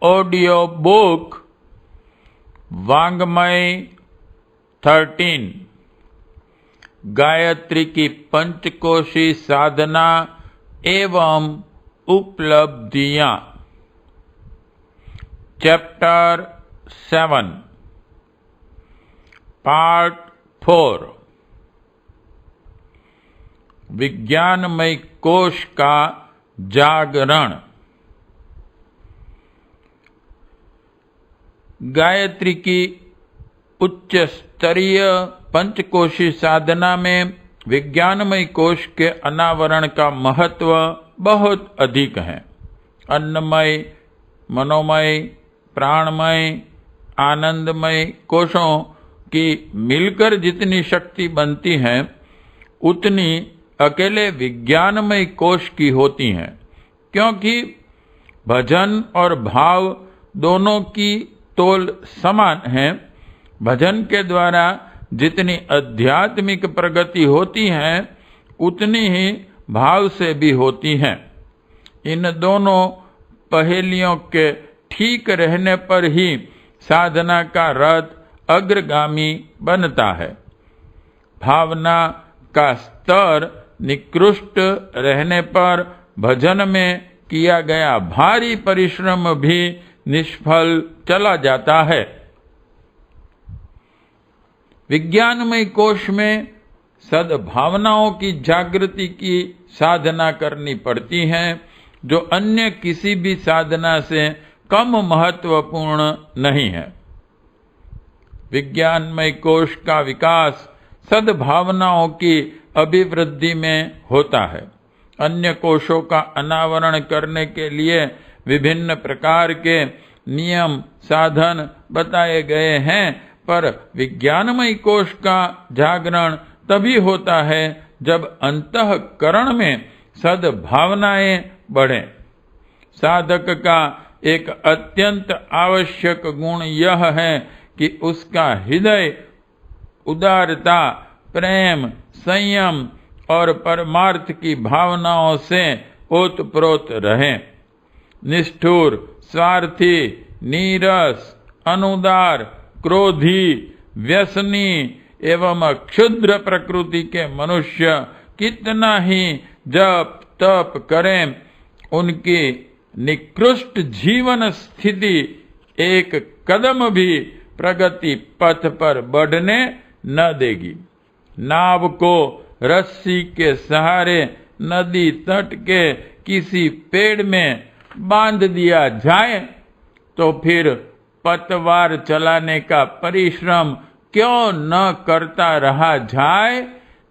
Audio book वांग्मय 13 Gayatri की पंचकोशी साधना एवं उपलब्धियां। चैप्टर 7 पार्ट 4 विज्ञानमय कोश का जागरण। गायत्री की उच्च स्तरीय पंचकोशी साधना में विज्ञानमय कोश के अनावरण का महत्व बहुत अधिक है। अन्नमय, मनोमय, प्राणमय, आनंदमय कोशों की मिलकर जितनी शक्ति बनती है उतनी अकेले विज्ञानमय कोश की होती है, क्योंकि भजन और भाव दोनों की तोल समान है। भजन के द्वारा जितनी आध्यात्मिक प्रगति होती है उतनी ही भाव से भी होती है। इन दोनों पहेलियों के ठीक रहने पर ही साधना का रथ अग्रगामी बनता है। भावना का स्तर निकृष्ट रहने पर भजन में किया गया भारी परिश्रम भी निष्फल चला जाता है। विज्ञानमय कोश में सद्भावनाओं की जागृति की साधना करनी पड़ती है, जो अन्य किसी भी साधना से कम महत्वपूर्ण नहीं है। विज्ञानमय कोश का विकास सद्भावनाओं की अभिवृद्धि में होता है। अन्य कोशों का अनावरण करने के लिए विभिन्न प्रकार के नियम साधन बताए गए हैं, पर विज्ञानमय कोश का जागरण तभी होता है जब अंतःकरण में सद्भावनाएं बढ़ें। साधक का एक अत्यंत आवश्यक गुण यह है कि उसका हृदय उदारता, प्रेम, संयम और परमार्थ की भावनाओं से ओतप्रोत रहे। निष्ठुर, स्वार्थी, नीरस, अनुदार, क्रोधी, व्यसनी एवं क्षुद्र प्रकृति के मनुष्य कितना ही जप तप करें, उनकी निकृष्ट जीवन स्थिति एक कदम भी प्रगति पथ पर बढ़ने न देगी। नाव को रस्सी के सहारे नदी तट के किसी पेड़ में बांध दिया जाए तो फिर पतवार चलाने का परिश्रम क्यों न करता रहा जाए,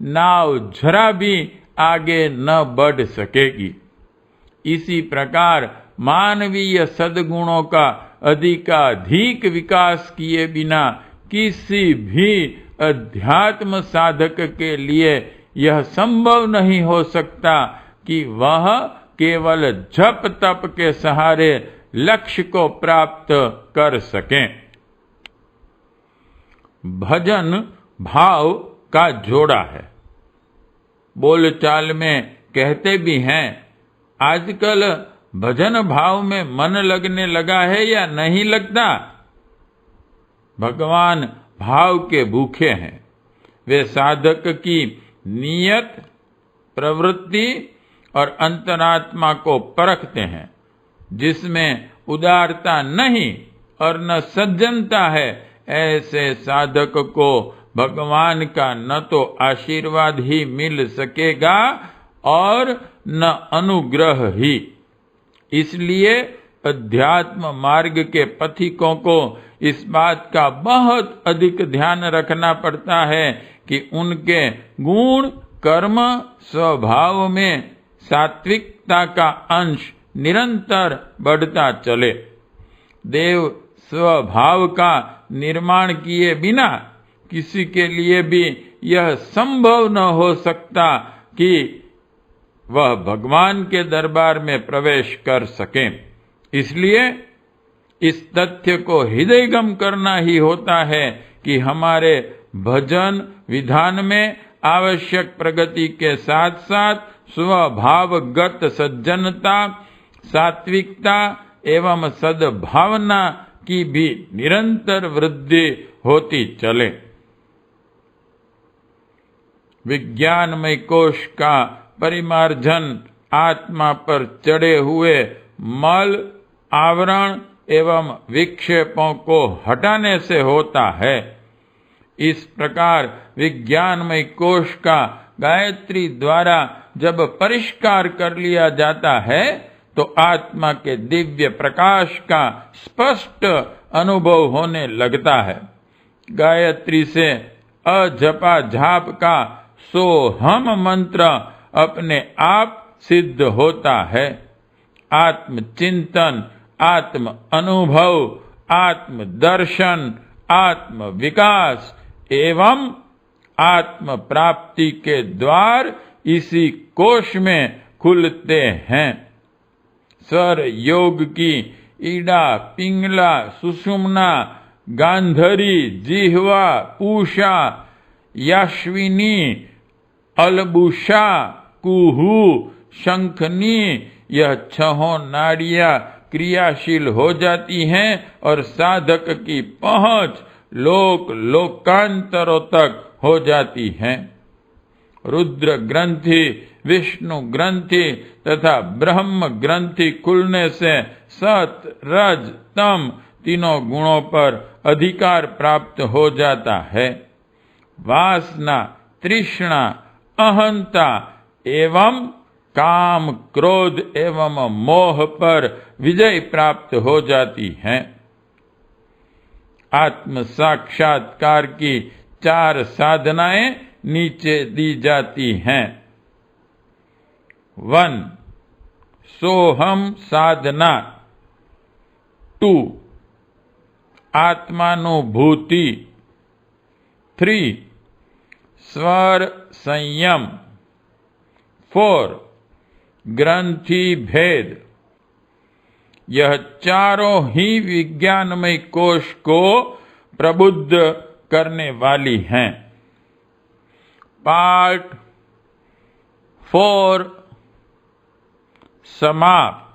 नाव जरा भी आगे न बढ़ सकेगी। इसी प्रकार मानवीय सद्गुणों का अधिकाधिक विकास किए बिना किसी भी अध्यात्म साधक के लिए यह संभव नहीं हो सकता कि वह केवल जप तप के सहारे लक्ष्य को प्राप्त कर सकें। भजन भाव का जोड़ा है। बोलचाल में कहते भी हैं, आजकल भजन भाव में मन लगने लगा है या नहीं लगता। भगवान भाव के भूखे हैं। वे साधक की नियत, प्रवृत्ति और अंतरात्मा को परखते हैं। जिसमें उदारता नहीं और न सज्जनता है, ऐसे साधक को भगवान का न तो आशीर्वाद ही मिल सकेगा और न अनुग्रह ही। इसलिए अध्यात्म मार्ग के पथिकों को इस बात का बहुत अधिक ध्यान रखना पड़ता है कि उनके गुण, कर्म, स्वभाव में सात्विकता का अंश निरंतर बढ़ता चले। देव स्वभाव का निर्माण किए बिना किसी के लिए भी यह संभव न हो सकता कि वह भगवान के दरबार में प्रवेश कर सकें। इसलिए इस तथ्य को हृदयगम करना ही होता है कि हमारे भजन विधान में आवश्यक प्रगति के साथ साथ स्वभावगत सज्जनता, सात्विकता एवं सद्भावना की भी निरंतर वृद्धि होती चले। विज्ञानमय कोश का परिमार्जन आत्मा पर चढ़े हुए मल, आवरण एवं विक्षेपों को हटाने से होता है। इस प्रकार विज्ञानमय कोश का गायत्री द्वारा जब परिष्कार कर लिया जाता है तो आत्मा के दिव्य प्रकाश का स्पष्ट अनुभव होने लगता है। गायत्री से अजपा झाप का सोहम मंत्र अपने आप सिद्ध होता है। आत्म चिंतन, आत्म अनुभव, आत्म दर्शन, आत्म विकास एवं आत्म प्राप्ति के द्वार इसी कोश में खुलते हैं। स्वर योग की ईड़ा, पिंगला, सुषुम्ना, गांधरी, जिह्वा, पूषा, यश्विनी, अलबुषा, कुहू, शंखनी, यह छहों नाड़ियां क्रियाशील हो जाती हैं और साधक की पहुंच लोक लोकांतरों तक हो जाती हैं। रुद्र ग्रंथि, विष्णु ग्रंथि तथा ब्रह्म ग्रंथि खुलने से सत, रज, तम तीनों गुणों पर अधिकार प्राप्त हो जाता है। वासना, तृष्णा, अहंता एवं काम, क्रोध एवं मोह पर विजय प्राप्त हो जाती है। आत्म साक्षात्कार की 4 साधनाएं नीचे दी जाती हैं। 1. सोहम साधना। 2. आत्मानुभूति। 3. स्वर संयम। 4. ग्रंथि भेद। यह चारों ही विज्ञानमय कोश को प्रबुद्ध करने वाली हैं। पार्ट 4 समाप्त।